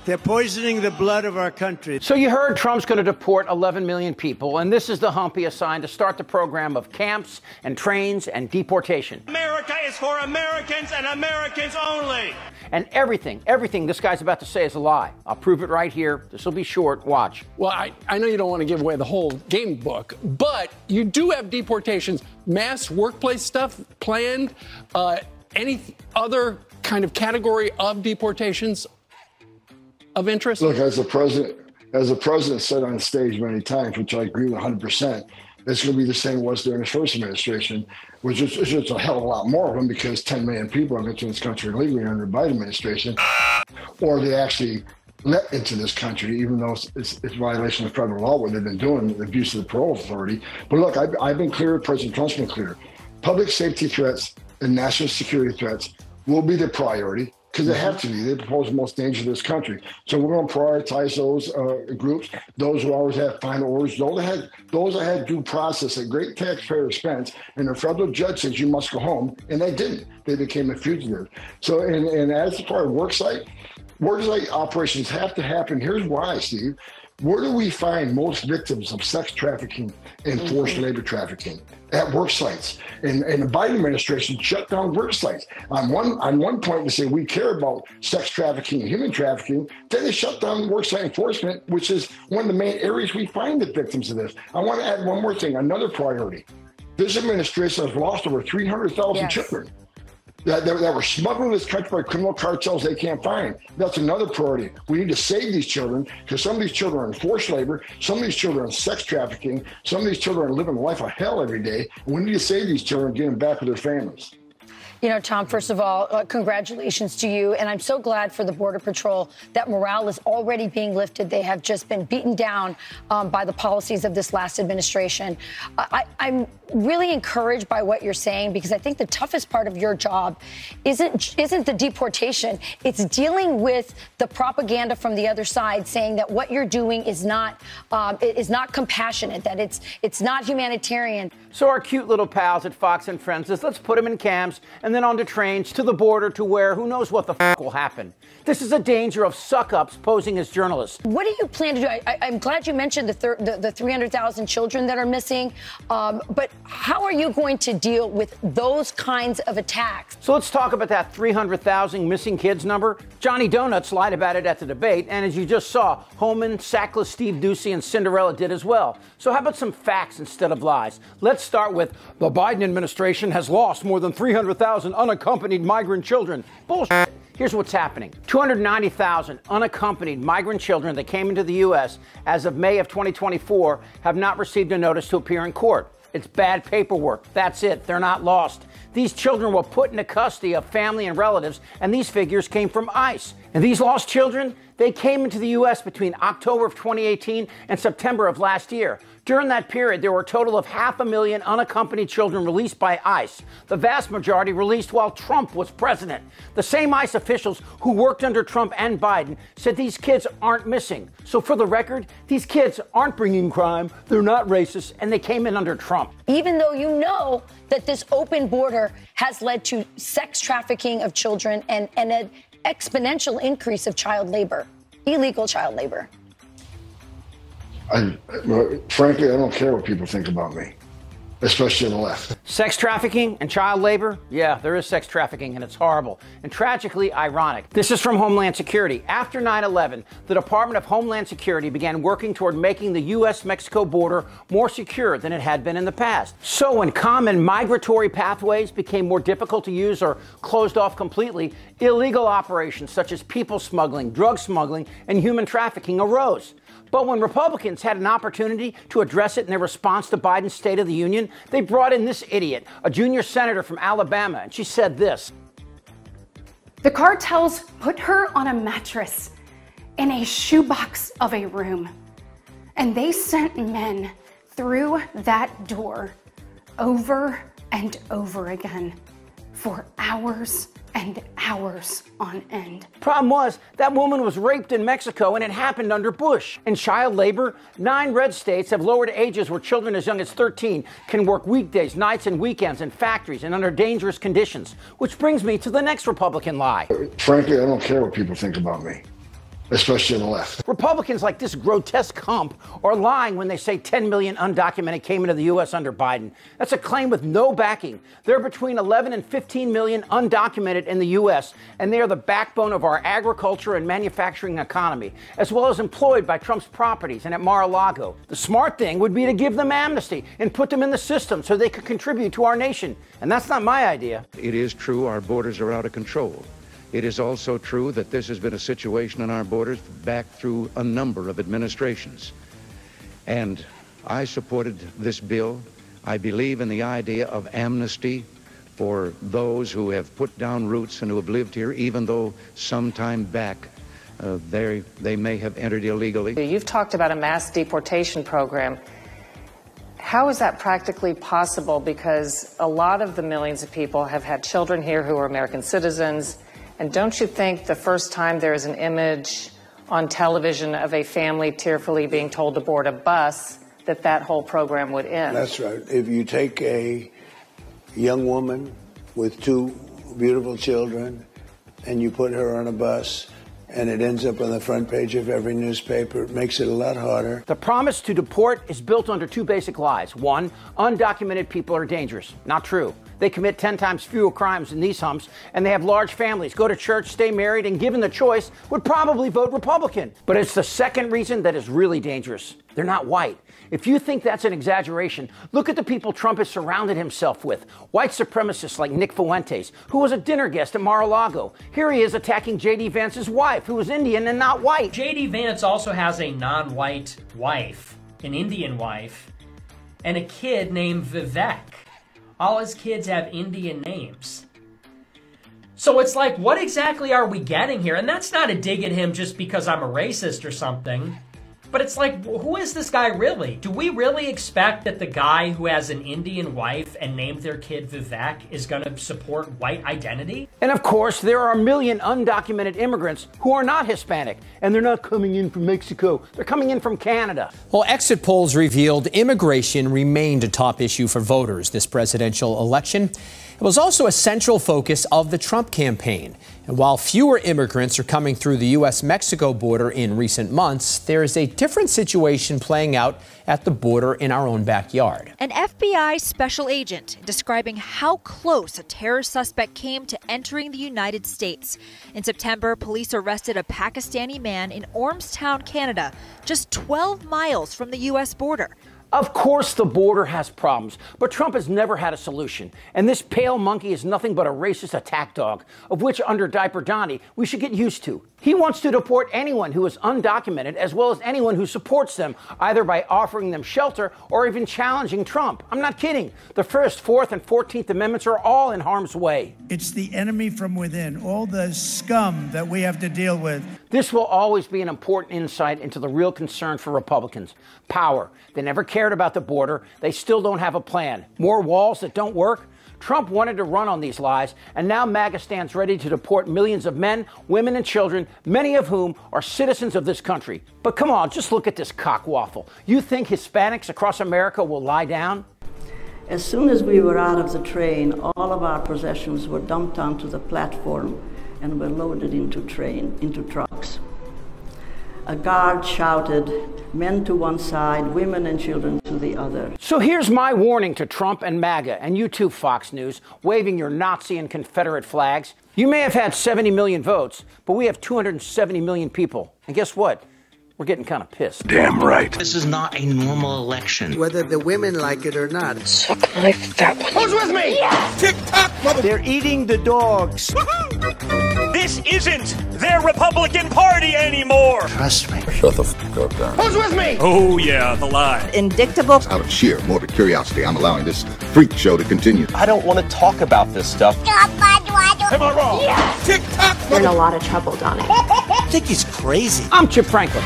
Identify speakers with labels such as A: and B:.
A: They're poisoning the blood of our country.
B: So you heard Trump's going to deport 11 million people, and this is the hump he assigned to start the program of camps and trains and deportation.
C: America is for Americans and Americans only.
B: And everything this guy's about to say is a lie. I'll prove it right here. This will be short. Watch.
D: Well, I know you don't want to give away the whole game book, but you do have deportations, mass workplace stuff planned, any other kind of category of deportations of interest?
E: Look, as the president said on stage many times, which I agree with 100%, it's going to be the same it was during the first administration, which is just a hell of a lot more of them because 10 million people have entered this country illegally under the Biden administration, or they actually let into this country, even though it's violation of federal law, what they've been doing, the abuse of the parole authority. But look, I've been clear, President Trump's been clear. Public safety threats and national security threats will be the priority, because they have to be. They pose the most danger to this country. So we're going to prioritize those groups, those who always have final orders, those that had due process at great taxpayer expense, and the federal judge says you must go home, and they didn't. They became a fugitive. So, and as far as worksite operations have to happen. Here's why, Steve. Where do we find most victims of sex trafficking and forced labor trafficking? At work sites. And the Biden administration shut down work sites. On one point, they say we care about sex trafficking and human trafficking. Then they shut down work site enforcement, which is one of the main areas we find the victims of this. I want to add one more thing, another priority. This administration has lost over 300,000 children that were smuggled in this country by criminal cartels they can't find. That's another priority. We need to save these children because some of these children are in forced labor, some of these children are in sex trafficking, some of these children are living a life of hell every day. And we need to save these children and get them back with their families.
F: You know, Tom, first of all, congratulations to you. And I'm so glad for the Border Patrol that morale is already being lifted. They have just been beaten down by the policies of this last administration. I'm really encouraged by what you're saying, because I think the toughest part of your job isn't the deportation. It's dealing with the propaganda from the other side saying that what you're doing is not compassionate, that it's not humanitarian.
B: So our cute little pals at Fox and Friends says, let's put them in camps and then onto trains to the border to where who knows what the will happen. This is a danger of suck-ups posing as journalists.
F: What do you plan to do? I'm glad you mentioned the 300,000 children that are missing, but how are you going to deal with those kinds of attacks?
B: So let's talk about that 300,000 missing kids number. Johnny Donuts lied about it at the debate, and as you just saw, Holman, Sackless Steve Doocy, and Cinderella did as well. So how about some facts instead of lies? Let's start with the Biden administration has lost more than 300,000 unaccompanied migrant children. Bullshit. Here's what's happening. 290,000 unaccompanied migrant children that came into the U.S. as of May of 2024 have not received a notice to appear in court. It's bad paperwork. That's it. They're not lost. These children were put into custody of family and relatives, and these figures came from ICE. And these lost children, they came into the U.S. between October of 2018 and September of last year. During that period, there were a total of 500,000 unaccompanied children released by ICE. The vast majority released while Trump was president. The same ICE officials who worked under Trump and Biden said these kids aren't missing. So for the record, these kids aren't bringing crime, they're not racist, and they came in under Trump.
F: Even though you know that this open border has led to sex trafficking of children and an exponential increase of child labor, illegal child labor.
E: Frankly, I don't care what people think about me, especially on the left.
B: Sex trafficking and child labor? Yeah, there is sex trafficking, and it's horrible and tragically ironic. This is from Homeland Security. After 9/11, the Department of Homeland Security began working toward making the U.S.-Mexico border more secure than it had been in the past. So when common migratory pathways became more difficult to use or closed off completely, illegal operations such as people smuggling, drug smuggling, and human trafficking arose. But when Republicans had an opportunity to address it in their response to Biden's State of the Union, they brought in this idiot, a junior senator from Alabama, and she said this.
G: The cartels put her on a mattress in a shoebox of a room, and they sent men through that door over and over again for hours and hours on end.
B: Problem was, that woman was raped in Mexico, and it happened under Bush. And child labor, 9 red states have lowered ages where children as young as 13 can work weekdays, nights, and weekends in factories and under dangerous conditions. Which brings me to the next Republican lie.
E: Frankly, I don't care what people think about me, especially on the left.
B: Republicans like this grotesque hump are lying when they say 10 million undocumented came into the U.S. under Biden. That's a claim with no backing. There are between 11 and 15 million undocumented in the U.S., and they are the backbone of our agriculture and manufacturing economy, as well as employed by Trump's properties and at Mar-a-Lago. The smart thing would be to give them amnesty and put them in the system so they could contribute to our nation. And that's not my idea.
H: It is true our borders are out of control. It is also true that this has been a situation on our borders back through a number of administrations. And I supported this bill. I believe in the idea of amnesty for those who have put down roots and who have lived here, even though some time back they may have entered illegally.
I: You've talked about a mass deportation program. How is that practically possible? Because a lot of the millions of people have had children here who are American citizens. And don't you think the first time there is an image on television of a family tearfully being told to board a bus, that whole program would end?
A: That's right. If you take a young woman with two beautiful children and you put her on a bus and it ends up on the front page of every newspaper, it makes it a lot harder.
B: The promise to deport is built under two basic lies. One, undocumented people are dangerous. Not true. They commit 10 times fewer crimes than these humps, and they have large families, go to church, stay married, and given the choice, would probably vote Republican. But it's the second reason that is really dangerous. They're not white. If you think that's an exaggeration, look at the people Trump has surrounded himself with. White supremacists like Nick Fuentes, who was a dinner guest at Mar-a-Lago. Here he is attacking J.D. Vance's wife, who was Indian and not white.
J: J.D. Vance also has a non-white wife, an Indian wife, and a kid named Vivek. All his kids have Indian names. So it's like, what exactly are we getting here? And that's not a dig at him just because I'm a racist or something. But it's like, who is this guy really? Do we really expect that the guy who has an Indian wife and named their kid Vivek is going to support white identity?
B: And of course, there are a million undocumented immigrants who are not Hispanic, and they're not coming in from Mexico. They're coming in from Canada.
K: Well, exit polls revealed immigration remained a top issue for voters this presidential election. It was also a central focus of the Trump campaign. And while fewer immigrants are coming through the U.S.-Mexico border in recent months, there is a different situation playing out at the border in our own backyard.
L: An FBI special agent describing how close a terror suspect came to entering the United States. In September, police arrested a Pakistani man in Ormstown, Canada, just 12 miles from the U.S. border.
B: Of course the border has problems, but Trump has never had a solution. And this pale monkey is nothing but a racist attack dog, of which under Diaper Donnie we should get used to. He wants to deport anyone who is undocumented as well as anyone who supports them, either by offering them shelter or even challenging Trump. I'm not kidding. The First, Fourth, and 14th Amendments are all in harm's way.
M: It's the enemy from within, all the scum that we have to deal with.
B: This will always be an important insight into the real concern for Republicans. Power. They never cared about the border. They still don't have a plan. More walls that don't work? Trump wanted to run on these lies, and now MAGA stands ready to deport millions of men, women, and children, many of whom are citizens of this country. But come on, just look at this cockwaffle. You think Hispanics across America will lie down?
N: As soon as we were out of the train, all of our possessions were dumped onto the platform and were loaded into trucks. A guard shouted, men to one side, women and children to the other.
B: So here's my warning to Trump and MAGA, and you too, Fox News, waving your Nazi and Confederate flags. You may have had 70 million votes, but we have 270 million people. And guess what? We're getting kind of pissed.
O: Damn right. This is not a normal election.
P: Whether the women like it or not.
O: Suck my fat one.
C: Who's with me?
O: Yes!
C: Tick-tock, mother...
A: They're eating the dogs.
C: This isn't their Republican Party anymore.
P: Trust me.
O: Shut the fuck up, Dan.
C: Who's with me? Oh, yeah, the lie.
L: Indictable.
Q: Out of sheer morbid curiosity, I'm allowing this freak show to continue.
R: I don't want to talk about this stuff.
C: Am I wrong?
O: Yes!
C: Tick-tock,
S: You're in a lot of trouble, Donnie.
P: I think he's crazy.
B: I'm Chip Franklin.